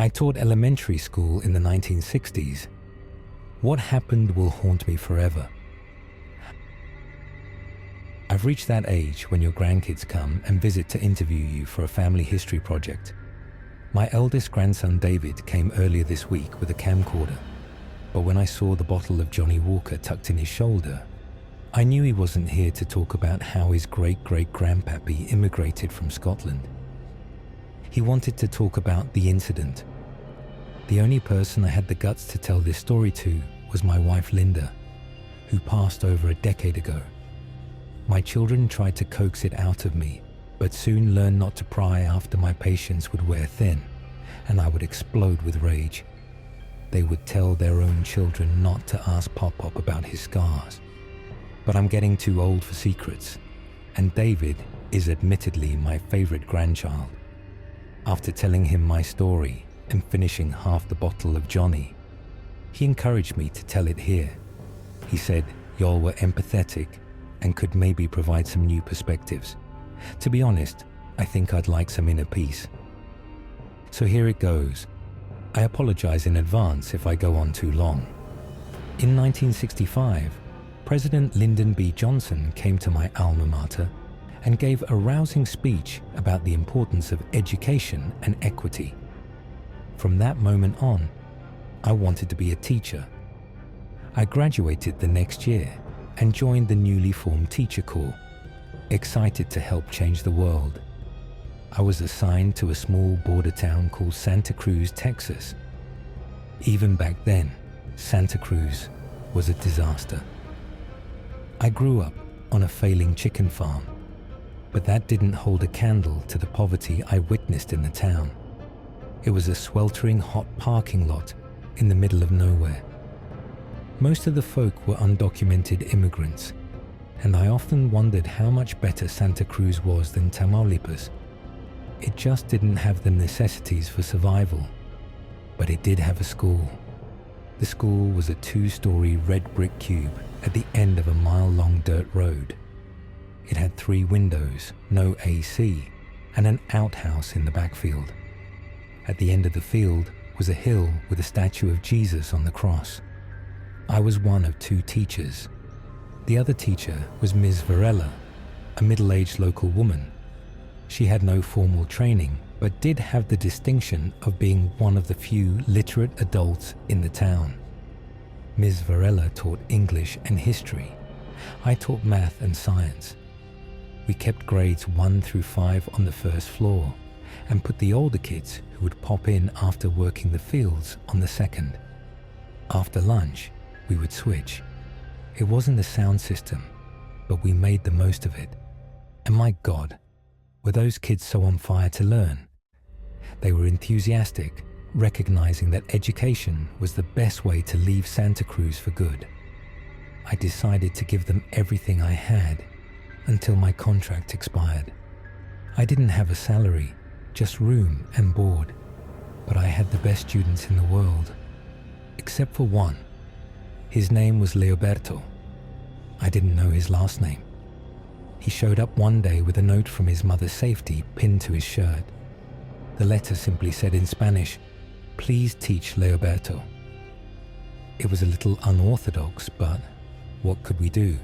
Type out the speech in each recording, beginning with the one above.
I taught elementary school in the 1960s. What happened will haunt me forever. I've reached that age when your grandkids come and visit to interview you for a family history project. My eldest grandson David came earlier this week with a camcorder, but when I saw the bottle of Johnny Walker tucked in his shoulder, I knew he wasn't here to talk about how his great-great-grandpappy immigrated from Scotland. He wanted to talk about the incident. The only person I had the guts to tell this story to was my wife Linda, who passed over a decade ago. My children tried to coax it out of me, but soon learned not to pry after my patience would wear thin, and I would explode with rage. They would tell their own children not to ask Pop-Pop about his scars. But I'm getting too old for secrets, and David is admittedly my favorite grandchild. After telling him my story and finishing half the bottle of Johnny, he encouraged me to tell it here. He said y'all were empathetic and could maybe provide some new perspectives. To be honest, I think I'd like some inner peace. So here it goes. I apologize in advance if I go on too long. In 1965, President Lyndon B. Johnson came to my alma mater and gave a rousing speech about the importance of education and equity. From that moment on, I wanted to be a teacher. I graduated the next year and joined the newly formed Teacher Corps, excited to help change the world. I was assigned to a small border town called Santa Cruz, Texas. Even back then, Santa Cruz was a disaster. I grew up on a failing chicken farm, but that didn't hold a candle to the poverty I witnessed in the town. It was a sweltering hot parking lot in the middle of nowhere. Most of the folk were undocumented immigrants, and I often wondered how much better Santa Cruz was than Tamaulipas. It just didn't have the necessities for survival, but it did have a school. The school was a 2-story red brick cube at the end of a mile-long dirt road. It had 3 windows, no AC, and an outhouse in the backfield. At the end of the field was a hill with a statue of Jesus on the cross. I was one of 2 teachers. The other teacher was Ms. Varela, a middle-aged local woman. She had no formal training, but did have the distinction of being one of the few literate adults in the town. Ms. Varela taught English and history. I taught math and science. We kept grades 1 through 5 on the first floor and put the older kids who would pop in after working the fields on the second. After lunch, we would switch. It wasn't a sound system, but we made the most of it. And my God, were those kids so on fire to learn? They were enthusiastic, recognizing that education was the best way to leave Santa Cruz for good. I decided to give them everything I had until my contract expired. I didn't have a salary, just room and board, but I had the best students in the world, except for one. His name was Leoberto. I didn't know his last name. He showed up one day with a note from his mother's safety pinned to his shirt. The letter simply said in Spanish, "Please teach Leoberto." It was a little unorthodox, but what could we do?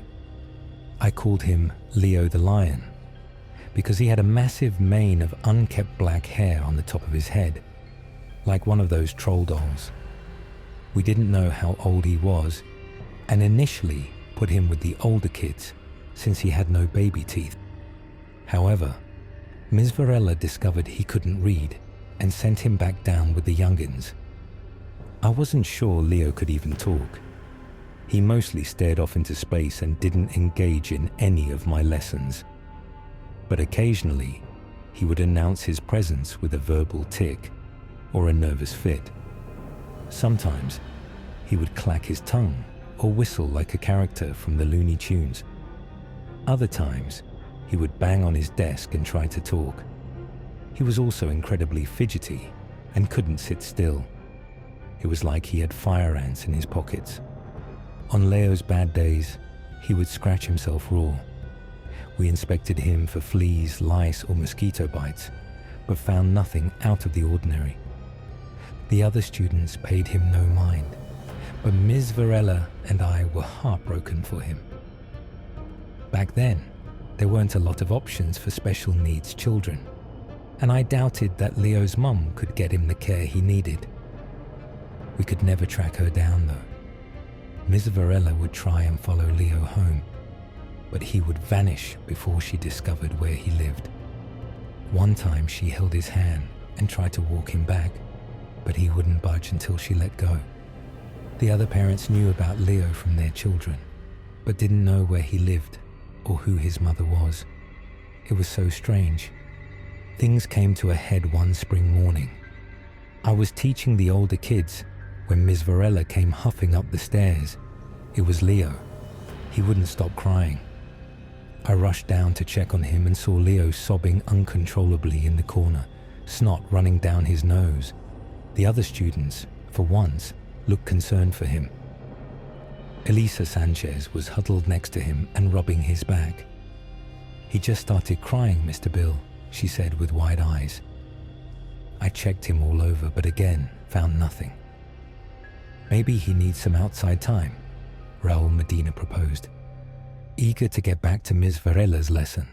I called him Leo the Lion because he had a massive mane of unkept black hair on the top of his head, like one of those troll dolls. We didn't know how old he was, and initially put him with the older kids since he had no baby teeth. However, Ms. Varela discovered he couldn't read and sent him back down with the youngins. I wasn't sure Leo could even talk. He mostly stared off into space and didn't engage in any of my lessons. But occasionally, he would announce his presence with a verbal tic or a nervous fit. Sometimes, he would clack his tongue or whistle like a character from the Looney Tunes. Other times, he would bang on his desk and try to talk. He was also incredibly fidgety and couldn't sit still. It was like he had fire ants in his pockets. On Leo's bad days, he would scratch himself raw. We inspected him for fleas, lice, or mosquito bites, but found nothing out of the ordinary. The other students paid him no mind, but Ms. Varela and I were heartbroken for him. Back then, there weren't a lot of options for special needs children, and I doubted that Leo's mum could get him the care he needed. We could never track her down though. Ms. Varela would try and follow Leo home, but he would vanish before she discovered where he lived. One time she held his hand and tried to walk him back, but he wouldn't budge until she let go. The other parents knew about Leo from their children, but didn't know where he lived or who his mother was. It was so strange. Things came to a head one spring morning. I was teaching the older kids when Ms. Varela came huffing up the stairs. It was Leo. He wouldn't stop crying. I rushed down to check on him and saw Leo sobbing uncontrollably in the corner, snot running down his nose. The other students, for once, looked concerned for him. Elisa Sanchez was huddled next to him and rubbing his back. "He just started crying, Mr. Bill," she said with wide eyes. I checked him all over, but again found nothing. "Maybe he needs some outside time," Raul Medina proposed, eager to get back to Ms. Varela's lesson.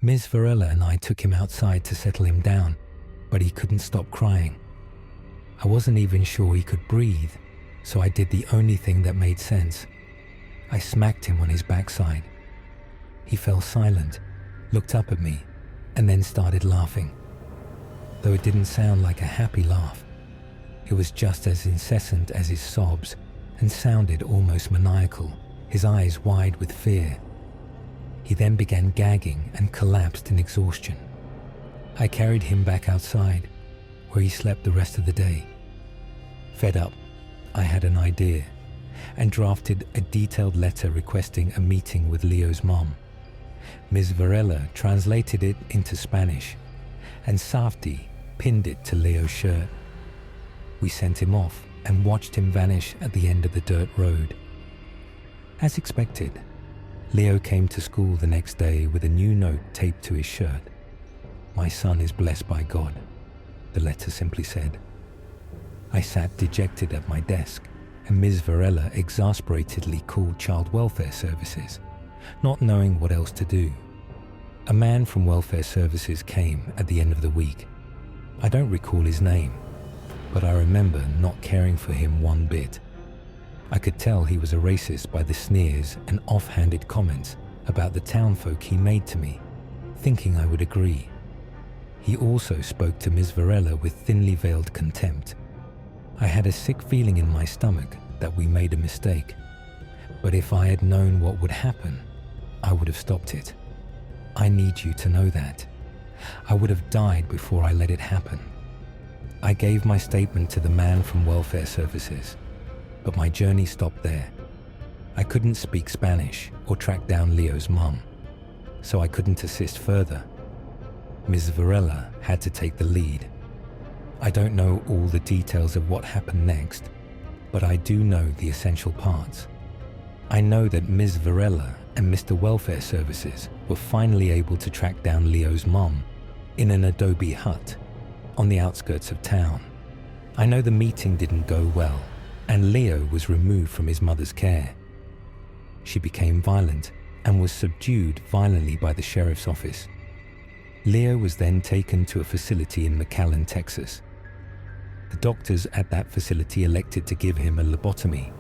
Ms. Varela and I took him outside to settle him down, but he couldn't stop crying. I wasn't even sure he could breathe, so I did the only thing that made sense. I smacked him on his backside. He fell silent, looked up at me, and then started laughing. Though it didn't sound like a happy laugh, it was just as incessant as his sobs and sounded almost maniacal, his eyes wide with fear. He then began gagging and collapsed in exhaustion. I carried him back outside, where he slept the rest of the day. Fed up, I had an idea and drafted a detailed letter requesting a meeting with Leo's mom. Ms. Varela translated it into Spanish, and Safti pinned it to Leo's shirt. We sent him off and watched him vanish at the end of the dirt road. As expected, Leo came to school the next day with a new note taped to his shirt. "My son is blessed by God," the letter simply said. I sat dejected at my desk, and Ms. Varela exasperatedly called Child Welfare Services, not knowing what else to do. A man from Welfare Services came at the end of the week. I don't recall his name, but I remember not caring for him one bit. I could tell he was a racist by the sneers and offhanded comments about the townfolk he made to me, thinking I would agree. He also spoke to Ms. Varela with thinly veiled contempt. I had a sick feeling in my stomach that we made a mistake, but if I had known what would happen, I would have stopped it. I need you to know that. I would have died before I let it happen. I gave my statement to the man from Welfare Services, but my journey stopped there. I couldn't speak Spanish or track down Leo's mum, so I couldn't assist further. Ms. Varela had to take the lead. I don't know all the details of what happened next, but I do know the essential parts. I know that Ms. Varela and Mr. Welfare Services were finally able to track down Leo's mom in an adobe hut on the outskirts of town. I know the meeting didn't go well, and Leo was removed from his mother's care. She became violent and was subdued violently by the sheriff's office. Leo was then taken to a facility in McAllen, Texas. The doctors at that facility elected to give him a lobotomy,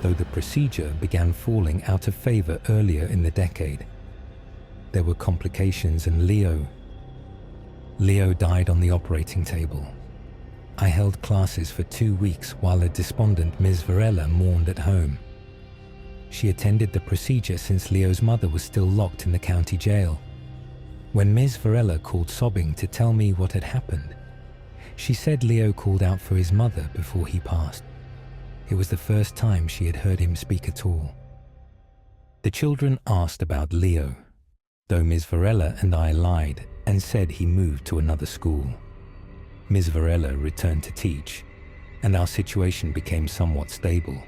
though the procedure began falling out of favor earlier in the decade. There were complications and Leo died on the operating table. I held classes for 2 weeks while a despondent Ms. Varela mourned at home. She attended the procedure since Leo's mother was still locked in the county jail. When Ms. Varela called sobbing to tell me what had happened, she said Leo called out for his mother before he passed. It was the first time she had heard him speak at all. The children asked about Leo, though Ms. Varela and I lied and said he moved to another school. Ms. Varela returned to teach, and our situation became somewhat stable,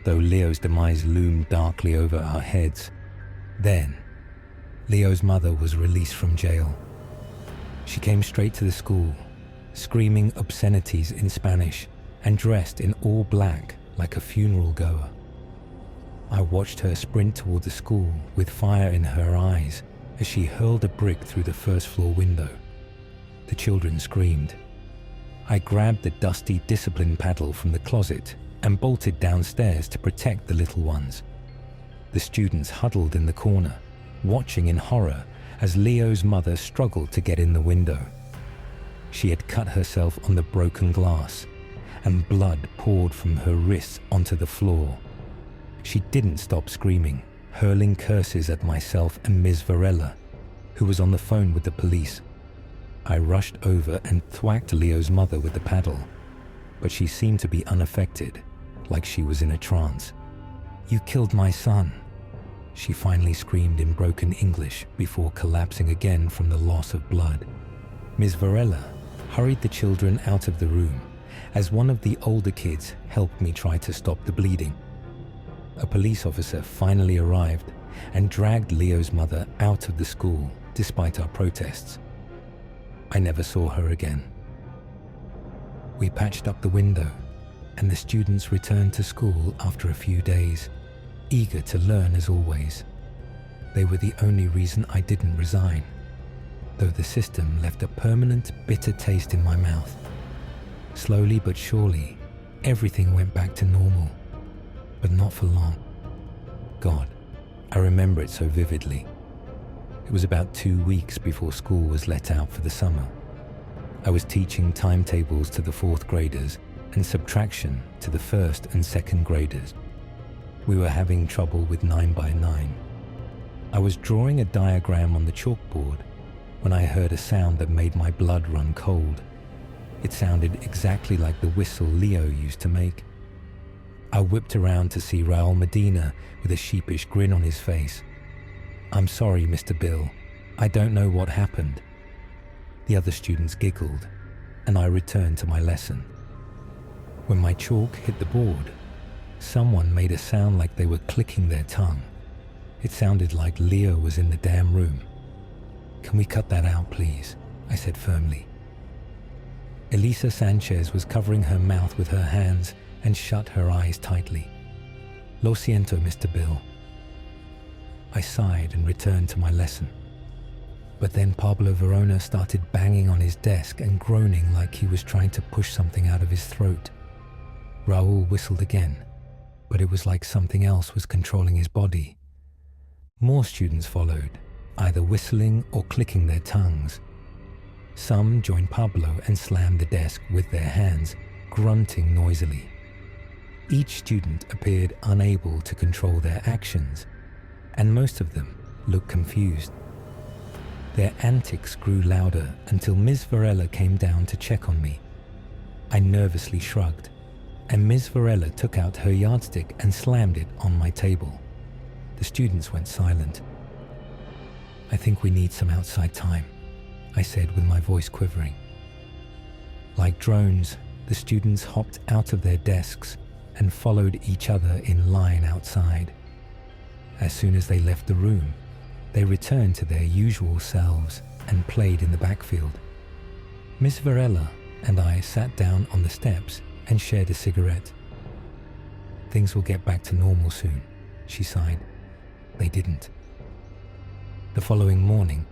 though Leo's demise loomed darkly over our heads. Then, Leo's mother was released from jail. She came straight to the school, screaming obscenities in Spanish and dressed in all black like a funeral goer. I watched her sprint toward the school with fire in her eyes as she hurled a brick through the first-floor window. The children screamed. I grabbed the dusty discipline paddle from the closet and bolted downstairs to protect the little ones. The students huddled in the corner, watching in horror as Leo's mother struggled to get in the window. She had cut herself on the broken glass, and blood poured from her wrists onto the floor. She didn't stop screaming, hurling curses at myself and Ms. Varela, who was on the phone with the police. I rushed over and thwacked Leo's mother with the paddle, but she seemed to be unaffected, like she was in a trance. "You killed my son," she finally screamed in broken English before collapsing again from the loss of blood. Ms. Varela hurried the children out of the room as one of the older kids helped me try to stop the bleeding. A police officer finally arrived and dragged Leo's mother out of the school despite our protests. I never saw her again. We patched up the window, and the students returned to school after a few days, eager to learn as always. They were the only reason I didn't resign, though the system left a permanent bitter taste in my mouth. Slowly but surely, everything went back to normal, but not for long. God, I remember it so vividly. It was about 2 weeks before school was let out for the summer. I was teaching timetables to the 4th graders and subtraction to the 1st and 2nd graders. We were having trouble with 9 by 9. I was drawing a diagram on the chalkboard when I heard a sound that made my blood run cold. It sounded exactly like the whistle Leo used to make. I whipped around to see Raul Medina with a sheepish grin on his face. "I'm sorry, Mr. Bill. I don't know what happened." The other students giggled, and I returned to my lesson. When my chalk hit the board, someone made a sound like they were clicking their tongue. It sounded like Leo was in the damn room. "Can we cut that out, please?" I said firmly. Elisa Sanchez was covering her mouth with her hands and shut her eyes tightly. "Lo siento, Mr. Bill." I sighed and returned to my lesson. But then Pablo Verona started banging on his desk and groaning like he was trying to push something out of his throat. Raul whistled again, but it was like something else was controlling his body. More students followed, either whistling or clicking their tongues. Some joined Pablo and slammed the desk with their hands, grunting noisily. Each student appeared unable to control their actions, and most of them looked confused. Their antics grew louder until Ms. Varela came down to check on me. I nervously shrugged, and Ms. Varela took out her yardstick and slammed it on my table. The students went silent. "I think we need some outside time," I said with my voice quivering. Like drones, the students hopped out of their desks and followed each other in line outside. As soon as they left the room, they returned to their usual selves and played in the backfield. Miss Varela and I sat down on the steps and shared a cigarette. "Things will get back to normal soon," she sighed. They didn't. The following morning,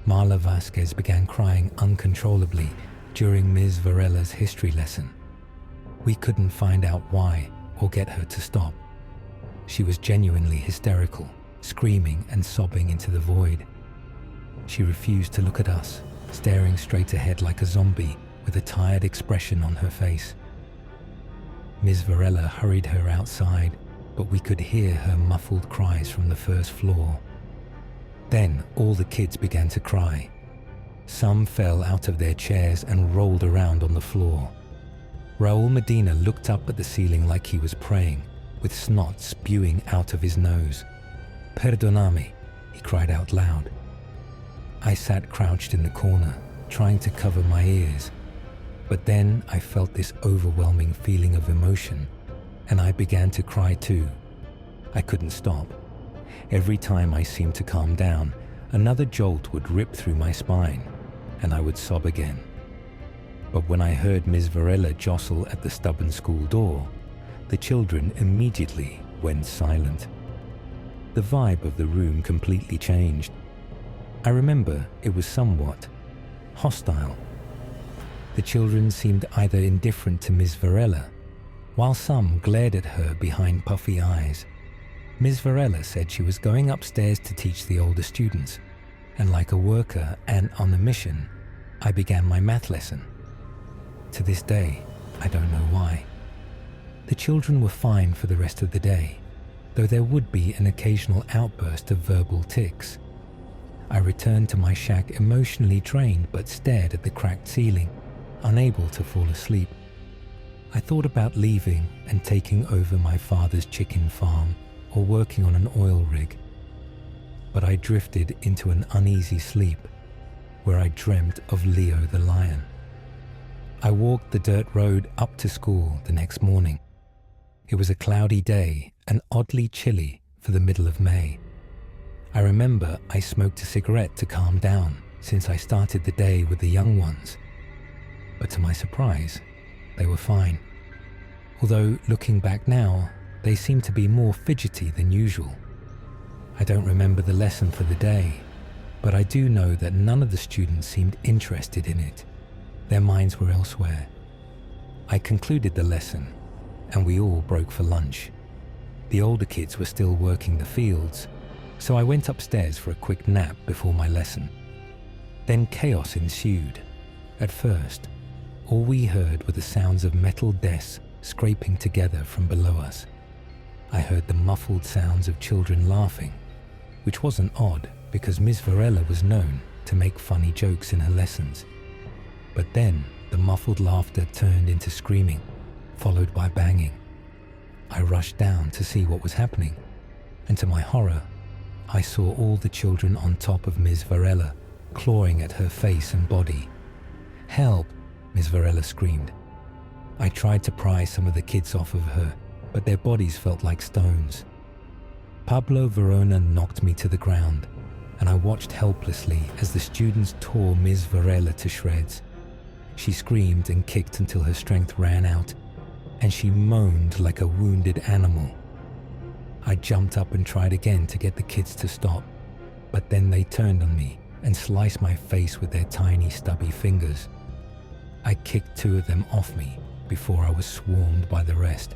Marla Vasquez began crying uncontrollably during Ms. Varela's history lesson. We couldn't find out why or get her to stop. She was genuinely hysterical, screaming and sobbing into the void. She refused to look at us, staring straight ahead like a zombie with a tired expression on her face. Ms. Varela hurried her outside, but we could hear her muffled cries from the first floor. Then all the kids began to cry. Some fell out of their chairs and rolled around on the floor. Raul Medina looked up at the ceiling like he was praying, with snot spewing out of his nose. "Perdoname," he cried out loud. I sat crouched in the corner, trying to cover my ears. But then I felt this overwhelming feeling of emotion, and I began to cry too. I couldn't stop. Every time I seemed to calm down, another jolt would rip through my spine, and I would sob again. But when I heard Ms. Varela jostle at the stubborn school door, the children immediately went silent. The vibe of the room completely changed. I remember it was somewhat hostile. The children seemed either indifferent to Ms. Varela, while some glared at her behind puffy eyes. Ms. Varela said she was going upstairs to teach the older students, and like a worker and on a mission, I began my math lesson. To this day, I don't know why. The children were fine for the rest of the day, though there would be an occasional outburst of verbal tics. I returned to my shack emotionally drained but stared at the cracked ceiling, unable to fall asleep. I thought about leaving and taking over my father's chicken farm or working on an oil rig. But I drifted into an uneasy sleep where I dreamt of Leo the lion. I walked the dirt road up to school the next morning. It was a cloudy day and oddly chilly for the middle of May. I remember I smoked a cigarette to calm down since I started the day with the young ones. But to my surprise, they were fine. Although looking back now, they seemed to be more fidgety than usual. I don't remember the lesson for the day, but I do know that none of the students seemed interested in it. Their minds were elsewhere. I concluded the lesson, and we all broke for lunch. The older kids were still working the fields, so I went upstairs for a quick nap before my lesson. Then chaos ensued. At first, all we heard were the sounds of metal desks scraping together from below us. I heard the muffled sounds of children laughing, which wasn't odd because Ms. Varela was known to make funny jokes in her lessons. But then the muffled laughter turned into screaming, followed by banging. I rushed down to see what was happening, and to my horror, I saw all the children on top of Ms. Varela, clawing at her face and body. "Help!" Ms. Varela screamed. I tried to pry some of the kids off of her, but their bodies felt like stones. Pablo Verona knocked me to the ground, and I watched helplessly as the students tore Ms. Varela to shreds. She screamed and kicked until her strength ran out, and she moaned like a wounded animal. I jumped up and tried again to get the kids to stop, but then they turned on me and sliced my face with their tiny stubby fingers. I kicked 2 of them off me before I was swarmed by the rest.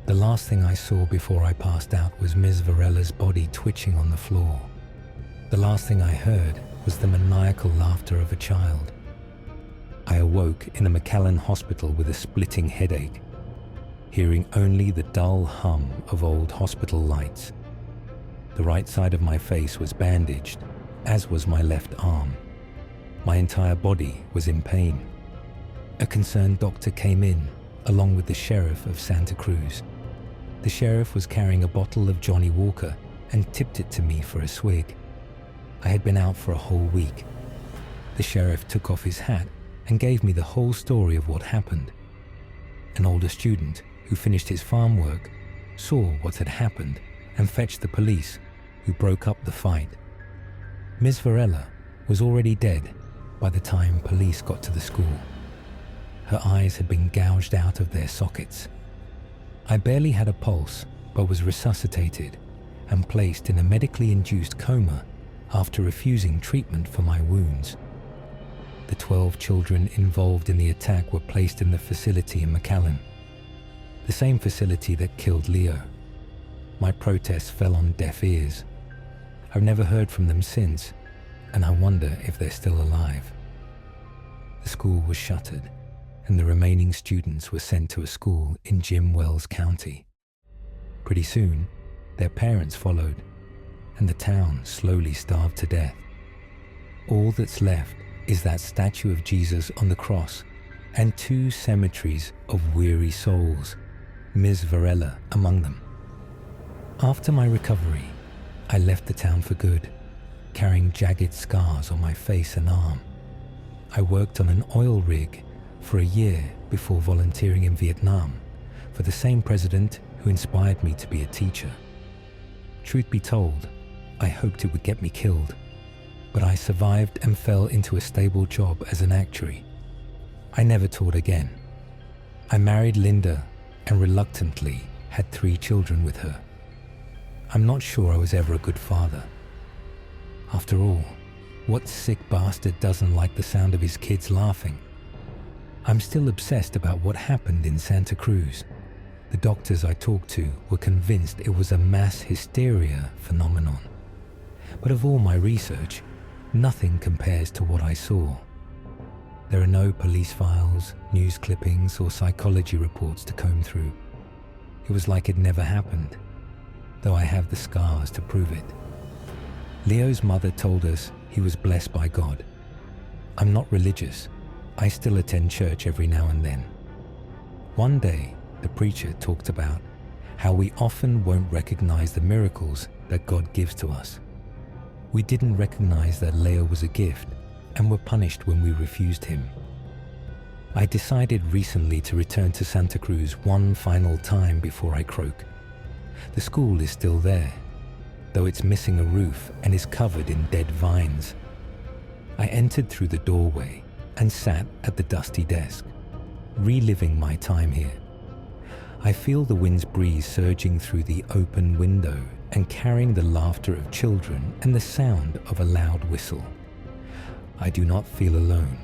The last thing I saw before I passed out was Ms. Varela's body twitching on the floor. The last thing I heard was the maniacal laughter of a child. I awoke in a McAllen hospital with a splitting headache, hearing only the dull hum of old hospital lights. The right side of my face was bandaged, as was my left arm. My entire body was in pain. A concerned doctor came in, along with the sheriff of Santa Cruz. The sheriff was carrying a bottle of Johnny Walker and tipped it to me for a swig. I had been out for a whole week. The sheriff took off his hat and gave me the whole story of what happened. An older student who finished his farm work saw what had happened and fetched the police, who broke up the fight. Ms. Varela was already dead by the time police got to the school. Her eyes had been gouged out of their sockets. I barely had a pulse, but was resuscitated and placed in a medically induced coma after refusing treatment for my wounds. The 12 children involved in the attack were placed in the facility in McAllen, the same facility that killed Leo. My protests fell on deaf ears. I've never heard from them since, and I wonder if they're still alive. The school was shuttered, and the remaining students were sent to a school in Jim Wells County. Pretty soon, their parents followed, and the town slowly starved to death. All that's left is that statue of Jesus on the cross and 2 cemeteries of weary souls, Ms. Varela among them. After my recovery, I left the town for good, carrying jagged scars on my face and arm. I worked on an oil rig for a year before volunteering in Vietnam for the same president who inspired me to be a teacher. Truth be told, I hoped it would get me killed, but I survived and fell into a stable job as an actuary, I never taught again. I married Linda and reluctantly had 3 children with her. I'm not sure I was ever a good father. After all, what sick bastard doesn't like the sound of his kids laughing? I'm still obsessed about what happened in Santa Cruz. The doctors I talked to were convinced it was a mass hysteria phenomenon. But of all my research, nothing compares to what I saw. There are no police files, news clippings, or psychology reports to comb through. It was like it never happened, though I have the scars to prove it. Leo's mother told us he was blessed by God. I'm not religious. I still attend church every now and then. One day, the preacher talked about how we often won't recognize the miracles that God gives to us. We didn't recognize that Leo was a gift and were punished when we refused him. I decided recently to return to Santa Cruz one final time before I croak. The school is still there, though it's missing a roof and is covered in dead vines. I entered through the doorway and sat at the dusty desk, reliving my time here. I feel the wind's breeze surging through the open window and carrying the laughter of children and the sound of a loud whistle. I do not feel alone.